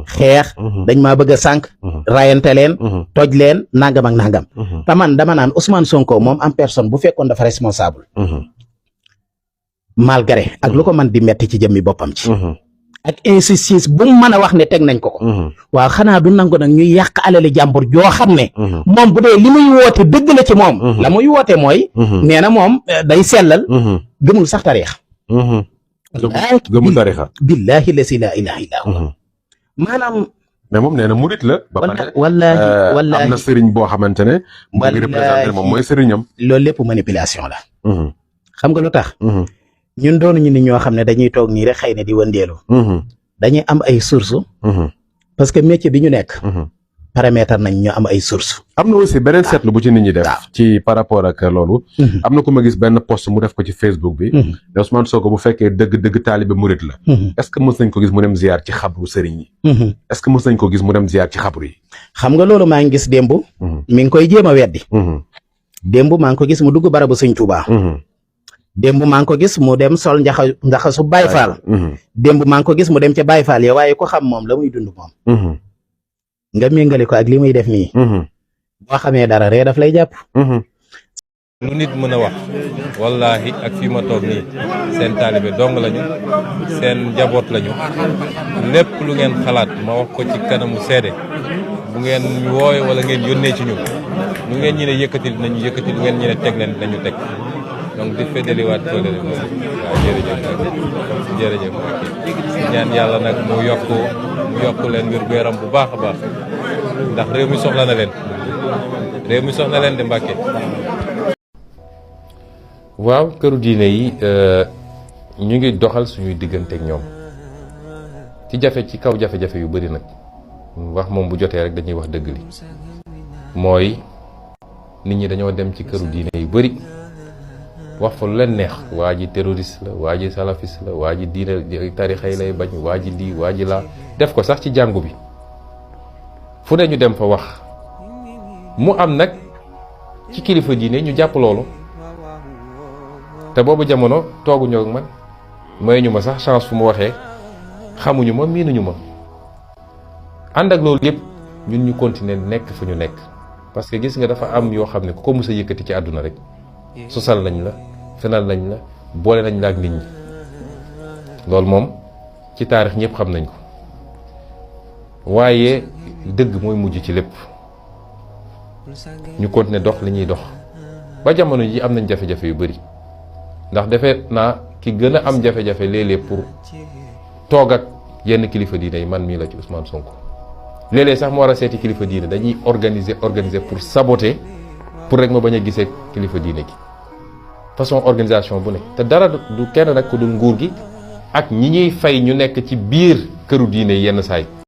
xeex dañ maa bëgg a sànq rayante leen toj leen nangam ak nangam te man dama naan Ousmane Sonko moom en personne bu fekkoon dafa responsable malgré ak lu ko man di metti ci jëmmi boppam ci ak insistance bu mu mën a wax ne teg nañ ko ko waaw xanaa du nangu nag ñuy yàq alali jàmbur joo xam ne moom bu dee li muy woote dëgg la ci moom la muy woote mooy nee na moom day sellal gëmul sax tariix gëmul tariixa billaahi la si laa ilaaha illaa huwa maanaam mais moom nee na murit la ba pare wallaahi am na sëriñ boo xamante ne mu ngi représenté moom mooy sëriñam loolu lépp manipulation la xam nga lu tax ñun doonu ñu ni ñoo xam ne dañuy toog nii rek xëy na di wëndeelu dañuy am ay source parce que métier bi ñu nekk paramètre nañ ñu am ay source am na aussi beneen seetlu bu ci nit ñi def ci par rapport ak loolu am na ku ma gis benn post mu def ko ci Facebook bi ne Ousmane Sonko bu fekkee dëgg taalibe murit la est-ce que mës nañ ko gis mu dem ziar ci xabru sëriñ yi est-ce que mës nañ ko gis mu dem ziar ci xabru yi xam nga loolu maa ngi gis démb mi ngi koy jéem a weddi démb maa ngi ko gis mu dugg barabu Sëñ Tuubaa démb maa ngi ko gis mu dem sol njaxasu Baay Faal démb maa ngi ko gis mu dem ca Baay Faal ya waaye ko xam moom la muy dund moom nga méngale ko ak li muy def nii boo xamee dara ree daf lay jàpp lu nit mën a wax wallaahi ak fii ma toog nii seen taalibe dong lañu seen njaboot lañu lépp lu ngeen xalaat ma wax ko ci kanamu seede bu ngeen ñu woowe wala ngeen yónnee ci ñun lu ngeen ñi ne yëkkati nañu yëkkati lu ngeen ñi ne teg leen nañu teg donc di feddaliwaat kóllëre moom waaw jërëjëf ñaan yàlla nag mu yokk leen wér-gu-yaram bu baax a baax ndax réew mi soxla na leen de Mbàkke. waaw këru diine yi ñu ngi doxal suñuy digganteeg ñoom ci kaw jafe-jafe yu bari nag wax moom bu jotee rek dañuy wax dëgg li mooy nit ñi dañoo dem ci këru diine yu bari wax fa lu leen neex waa ji terroriste la waa ji salafiste la waa ji diine tarixa yi lay bañ waa ji lii waa ji laa def ko sax ci jàngu bi fu ne ñu dem fa wax mu am nag ci kilifa diine ñu jàpp loolu te boobu jamono tooguñoo ak man mayuñu ma sax chance fu mu waxee xamuñu ma miinuñu ma ànd ak loolu yëpp ñun ñu continuer nekk fu ñu nekk parce que gis nga dafa am yoo xam ne ku ko mës a yëkkati ci àdduna rek sosal nañ la fenal nañ la boole nañ la ak nit ñi loolu moom ci taarix ñëpp xam nañ ko waaye dëgg mooy mujj ci lépp ñu continuer dox li ñuy dox ba jamono ji am nañ jafe-jafe yu bari ndax defe naa ki gën a am jafe-jafe léeg-léeg pour toog ak yenn kilifa diine yi man mii la ci Ousmane Sonko léeg-léeg sax mu war a seeti kilifa diine dañuy organiser pour saboter pour rek ma bañ a gisee kilifa diine gi façon organisation bu ne te dara du kenn nag ku dul nguur gi ak ñi ñuy fay ñu nekk ci biir këru diine yenn saay